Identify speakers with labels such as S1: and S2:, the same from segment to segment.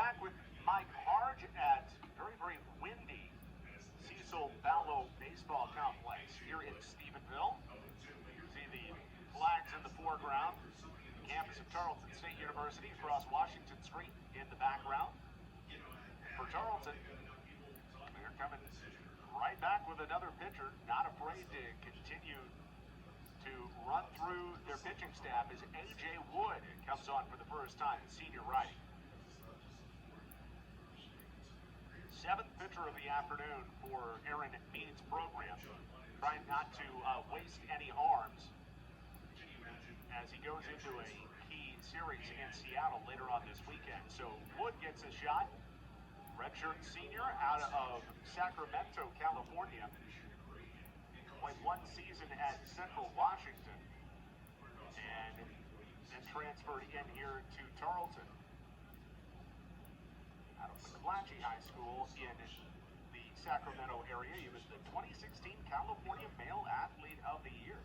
S1: back with Mike Harge at very, very windy Cecil Fallow Baseball Complex here in Stephenville. You see the flags in the foreground, the campus of Tarleton State University across Washington Street in the background. For Tarleton, they're coming right back with another pitcher, not afraid to continue to run through their pitching staff as AJ Wood comes on for the first time, the senior righty. Seventh pitcher of the afternoon for Aaron Mead's program, trying not to waste any arms as he goes into a key series in Seattle later on this weekend. So Wood gets a shot, redshirt senior out of Sacramento, California. Played one season at Central Washington and then transferred in here to Tarleton out of McClatchy High School in the Sacramento area. He was the 2016 California Male Athlete of the Year.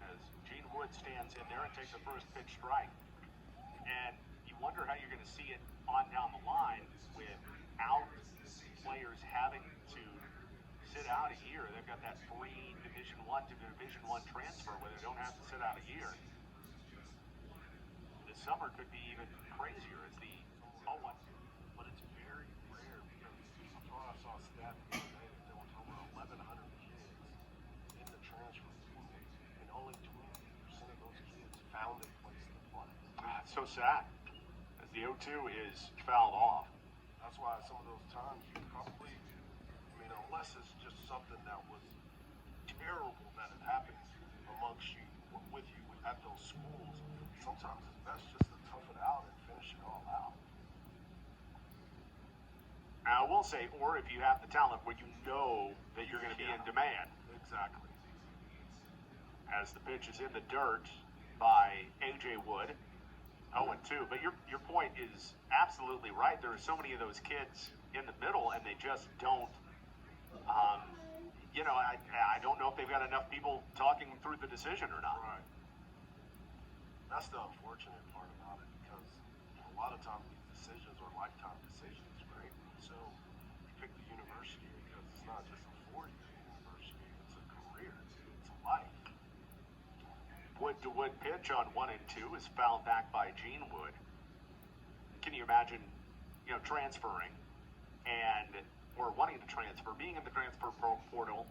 S1: As Gene Wood stands in there and takes a first pitch strike. And you wonder how you're going to see it on down the line without players having to sit out a year. They've got that free Division I to Division I transfer where they don't have to sit out a year. This summer could be even crazier as the
S2: but it's very rare because I thought I saw a stat the other day that there was over 1,100 kids in the transfer portal, and only 20% of those kids found a place to play.
S1: It's so sad as the 0-2 is fouled off.
S2: That's why some of those times you probably, unless it's just something that was terrible that had happened amongst you, with you at those schools, sometimes it's best just to tough it out and finish it all out.
S1: I will say, or if you have the talent where you know that you're going to be in demand.
S2: Exactly.
S1: As the pitch is in the dirt by AJ Wood, 0-2. But your point is absolutely right. There are so many of those kids in the middle, and they just don't. I don't know if they've got enough people talking through the decision or not.
S2: Right. That's the unfortunate part about it, because a lot of times these decisions are lifetime decisions, right? So you pick the university because it's not just a 4-year university, it's a career, it's a life.
S1: Wood to Wood pitch on 1-2 is fouled back by Gene Wood. Can you imagine, transferring or wanting to transfer, being in the transfer portal?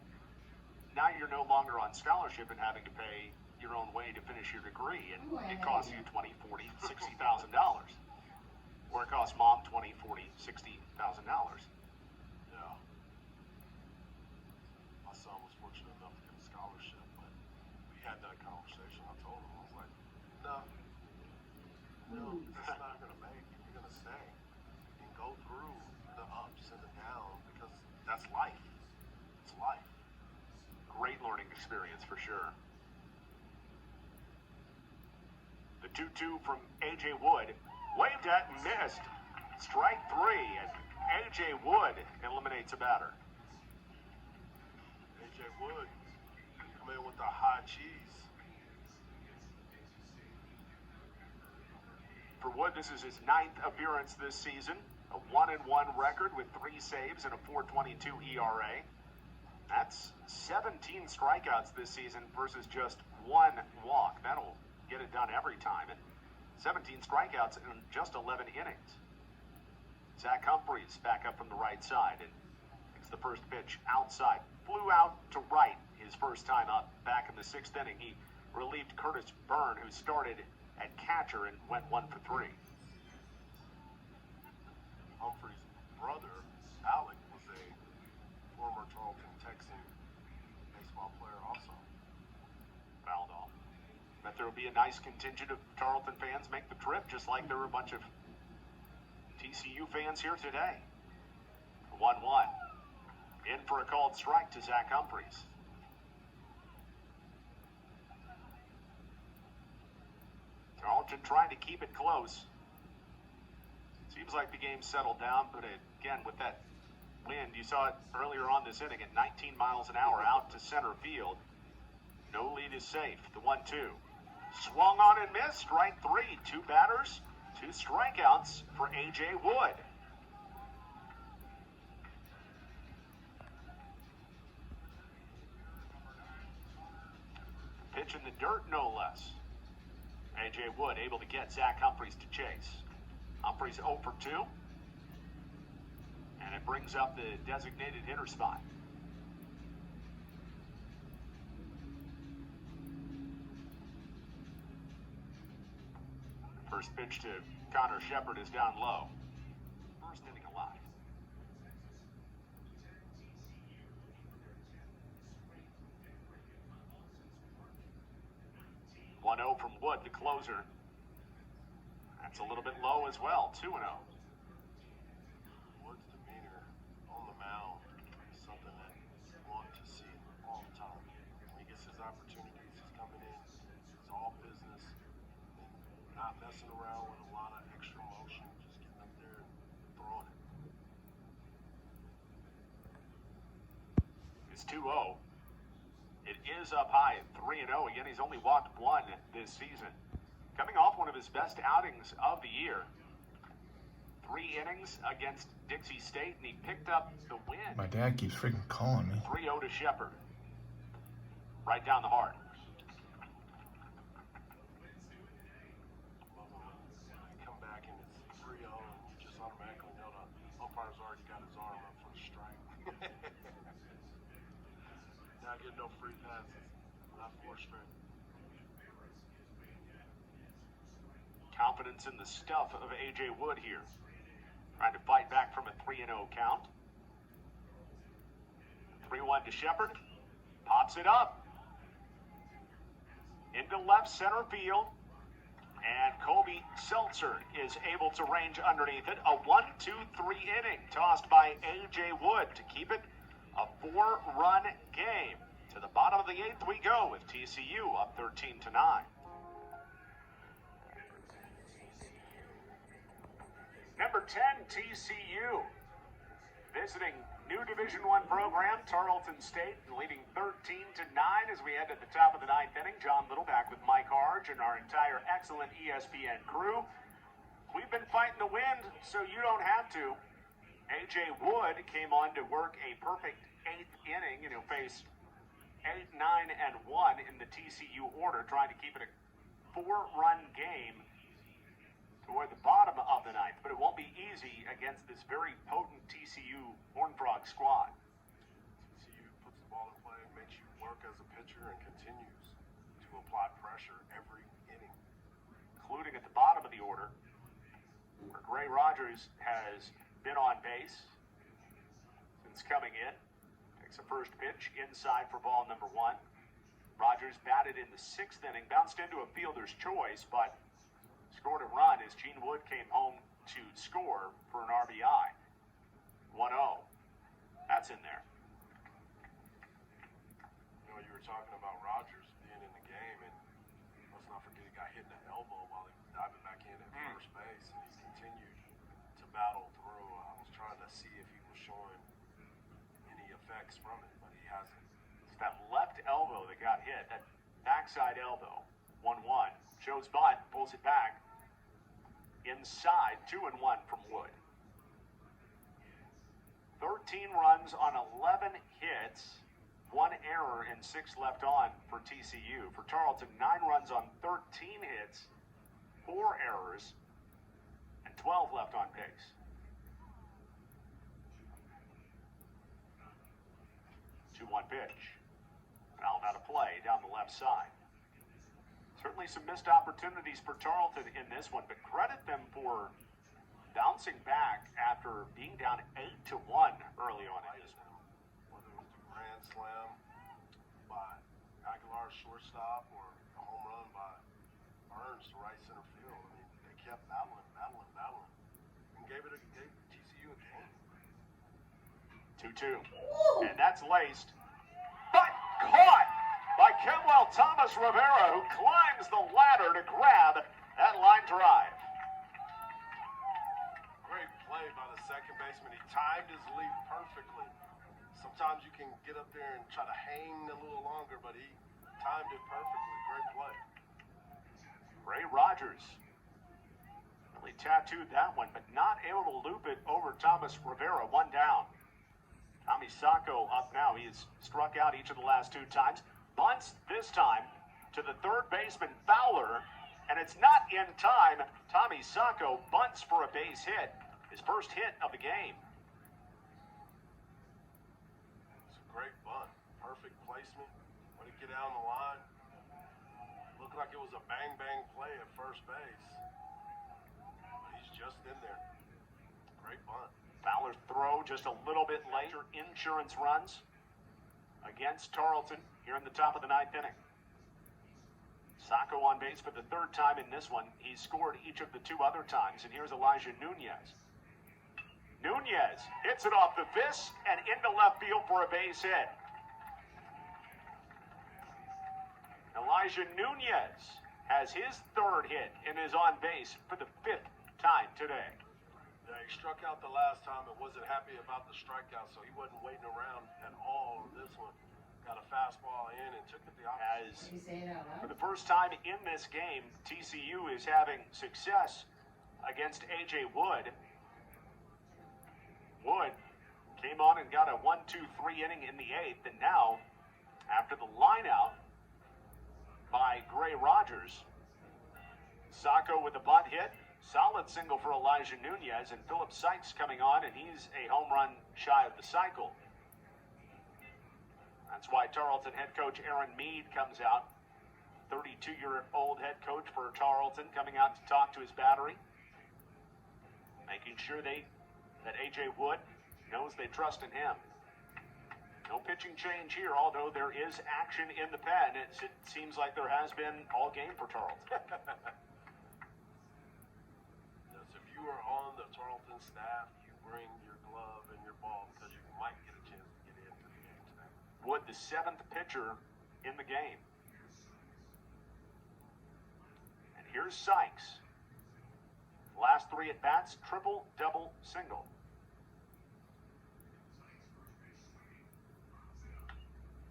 S1: Now you're no longer on scholarship and having to pay your own way to finish your degree, and it costs you $20,000, $40,000, $60,000, or it costs mom $20,000, $40,000, $60,000.
S2: Yeah. My son was fortunate enough to get a scholarship, but we had that conversation. I told him, I was like, no, it's not going to make it. You're going to stay and go through the ups and the downs, because that's life. It's life.
S1: Great learning experience for sure. The 2-2 from AJ Wood, waved at and missed. Strike 3, and AJ Wood eliminates a batter.
S2: AJ Wood come in with the high cheese.
S1: For Wood, this is his 9th appearance this season. A 1-1 record with 3 saves and a 4.22 ERA. That's 17 strikeouts this season versus just 1 walk. That'll get it done every time. And 17 strikeouts in just 11 innings. Zach Humphreys back up from the right side, and it's the first pitch outside. Flew out to right his first time up back in the 6th inning. He relieved Curtis Byrne, who started at catcher and went 1 for 3.
S2: Humphreys' brother, Alec, was a former Tarleton Texan baseball player also.
S1: Fouled off. Bet there will be a nice contingent of Tarleton fans make the trip, just like there were a bunch of TCU fans here today. 1-1. In for a called strike to Zach Humphreys. Tarleton trying to keep it close. Seems like the game settled down, but again, with that wind, you saw it earlier on this inning at 19 miles an hour out to center field. No lead is safe. The 1-2. Swung on and missed. Strike three. 2 batters, 2 strikeouts for AJ Wood. Pitch in the dirt, no less. AJ Wood able to get Zach Humphreys to chase. Humphreys 0 for 2. And it brings up the designated hitter spot. First pitch to Connor Shepard is down low. First inning alive. 1-0 from Wood, the closer. That's a little bit low as well, 2-0.
S2: Wood's demeanor on the mound is something that you want to see all the time. When he gets his opportunities, he's coming in. It's all business. And not messing around with a lot of extra motion, just getting up there and throwing it.
S1: It's 2-0. It is up high at 3-0. Again, he's only walked 1 this season. Coming off one of his best outings of the year. 3 innings against Dixie State, and he picked up the win.
S3: My dad keeps freaking calling me.
S1: 3-0 to Shepard. Right down the heart.
S2: Come back and it's 3-0, and you just automatically know the umpire's already got his arm up for the strike. Not getting no free passes. Not 4 straight.
S1: Confidence in the stuff of AJ Wood here. Trying to fight back from a 3-0 count. 3-1 to Shepard. Pops it up. Into left center field. And Kobe Seltzer is able to range underneath it. A 1-2-3 inning tossed by AJ Wood to keep it a 4-run game. To the bottom of the 8th we go with TCU up 13-9. Number 10, TCU. Visiting new Division I program, Tarleton State, leading 13-9 as we head to the top of the 9th inning. John Little back with Mike Harge and our entire excellent ESPN crew. We've been fighting the wind, so you don't have to. AJ Wood came on to work a perfect 8th inning, and he'll face 8, 9, and 1 in the TCU order, trying to keep it a 4-run game toward the bottom of the 9th, but it won't be easy against this very potent TCU Horned Frog squad.
S2: TCU puts the ball in play, makes you work as a pitcher, and continues to apply pressure every inning.
S1: Including at the bottom of the order, where Gray Rogers has been on base since coming in. Takes a first pitch inside for ball number 1. Rogers batted in the 6th inning, bounced into a fielder's choice, but scored a run as Gene Wood came home to score for an RBI. 1-0. That's in there.
S2: You know, you were talking about Rogers being in the game, and let's not forget he got hit in the elbow while he was diving back in at first base, and he continued to battle through. I was trying to see if he was showing any effects from it, but he hasn't.
S1: It's that left elbow that got hit, that backside elbow. 1-1. Shows bunt, pulls it back. Inside, 2-1 from Wood. 13 runs on 11 hits, 1 error and 6 left on for TCU. For Tarleton, 9 runs on 13 hits, 4 errors, and 12 left on pace. 2-1 pitch. Fouled out of play down the left side. Certainly some missed opportunities for Tarleton in this one, but credit them for bouncing back after being down 8-1 early on in this one.
S2: Whether it was the grand slam by Aguilar's shortstop or a home run by Burns to right center field, I mean, they kept battling, and gave TCU a game.
S1: 2-2. And that's laced, but caught by Kenwell Thomas Rivera, who climbs the ladder to grab that line drive.
S2: Great play by the second baseman. He timed his leap perfectly. Sometimes you can get up there and try to hang a little longer, but he timed it perfectly. Great play.
S1: Ray Rogers really tattooed that one, but not able to loop it over Thomas Rivera. One down. Tommy Sacco up now. He has struck out each of the last 2 times. Bunts this time to the third baseman Fowler, and it's not in time. Tommy Sacco bunts for a base hit, his first hit of the game.
S2: It's a great bunt. Perfect placement. When it get down the line, looked like it was a bang-bang play at first base. But he's just in there. Great bunt.
S1: Fowler's throw just a little bit later. Insurance runs against Tarleton here in the top of the 9th inning. Sacco on base for the 3rd time in this one. He's scored each of the 2 other times, and here's Elijah Nunez. Nunez hits it off the fist and into left field for a base hit. Elijah Nunez has his 3rd hit and is on base for the 5th time today.
S2: Yeah, he struck out the last time and wasn't happy about the strikeout, so he wasn't waiting around at all on this one. Got a fastball in and took it the opposite.
S1: For the first time in this game, TCU is having success against AJ Wood. Wood came on and got a 1-2-3 inning in the 8th, and now, after the line out by Gray Rogers, Sacco with a bunt hit, solid single for Elijah Nunez, and Philip Sykes coming on, and he's a home run shy of the cycle. That's why Tarleton head coach Aaron Meade comes out, 32-year-old head coach for Tarleton, coming out to talk to his battery, making sure that AJ Wood knows they trust in him. No pitching change here, although there is action in the pen. It seems like there has been all game for Tarleton.
S2: Yes, if you are on the Tarleton staff, you bring your glove and your ball because you might get a chance to get into the game today.
S1: Wood, the 7th pitcher in the game. And here's Sykes. Last 3 at bats, triple, double, single.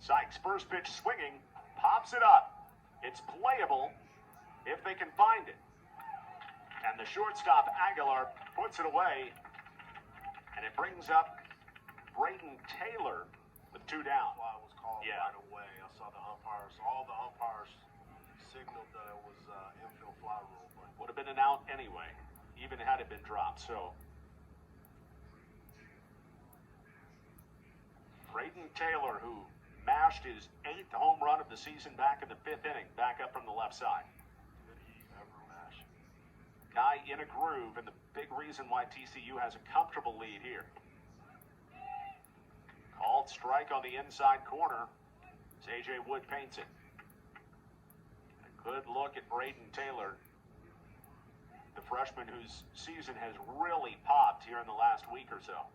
S1: Sykes, first pitch swinging, pops it up. It's playable if they can find it. And the shortstop, Aguilar, puts it away. And it brings up Braden Taylor with 2 down.
S2: Fly was called right away. I saw the umpires, all the umpires signaled that it was infield fly rule. But
S1: would have been an out anyway, even had it been dropped. So Braden Taylor, who mashed his 8th home run of the season back in the 5th inning, back up from the left side.
S2: did he ever mash?
S1: Guy in a groove, and the big reason why TCU has a comfortable lead here. Called strike on the inside corner as AJ Wood paints it. A good look at Braden Taylor, the freshman whose season has really popped here in the last week or so.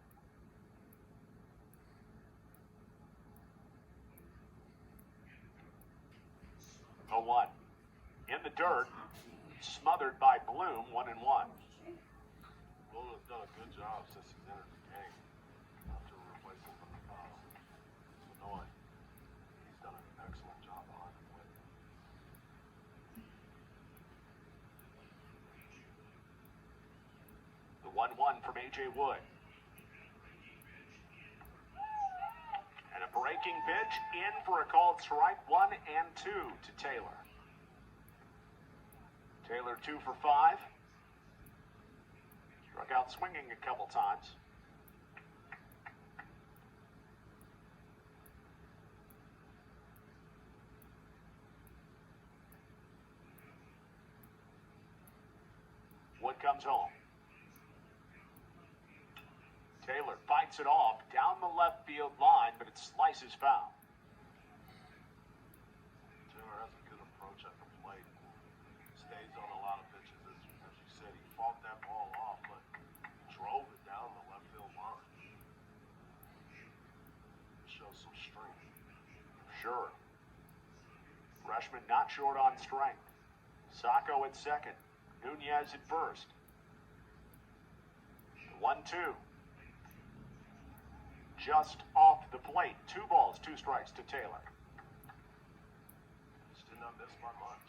S1: A 1. In the dirt, smothered by Bloom, 1-1.
S2: Bloom has done a good job since he's entered the game. After replacing Manoy, he's done an excellent job behind the plate.
S1: The 1-1 from AJ Wood. And a breaking pitch in for a called strike, 1-2 to Taylor. Taylor 2 for 5. Struck out swinging a couple times. Wood comes home. Taylor fights it off down the left field line, but it slices foul.
S2: Taylor has a good approach at the plate. Stays on a lot of pitches. As you said, he fought that ball off, but drove it down the left field line. It shows some strength.
S1: Sure. Freshman not short on strength. Sacco at second. Nunez at first. 1-2. Just off the plate. 2 balls, 2 strikes to Taylor.
S2: Just did not miss by much.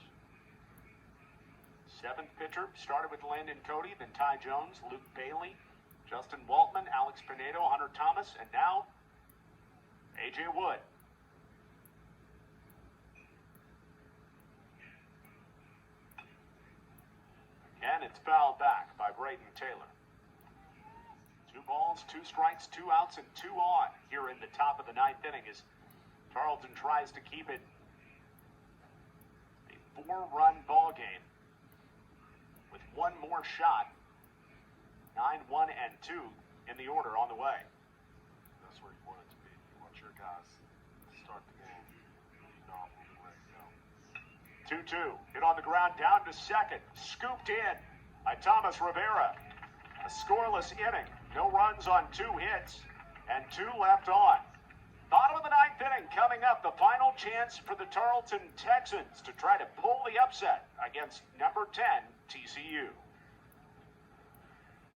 S1: Seventh pitcher started with Landon Cody, then Ty Jones, Luke Bailey, Justin Waltman, Alex Pinedo, Hunter Thomas, and now AJ Wood. Again, it's fouled back by Braden Taylor. 2 balls, 2 strikes, 2 outs, and 2 on here in the top of the 9th inning as Tarleton tries to keep it a 4-run ball game with 1 more shot. 9, 1, and 2 in the order on the way.
S2: That's where you want it to be. You want your guys to start the game leading off and be ready to go.
S1: 2-2. Hit on the ground, down to second. Scooped in by Thomas Rivera. A scoreless inning. No runs on 2 hits and 2 left on. Bottom of the 9th inning coming up. The final chance for the Tarleton Texans to try to pull the upset against number 10 TCU.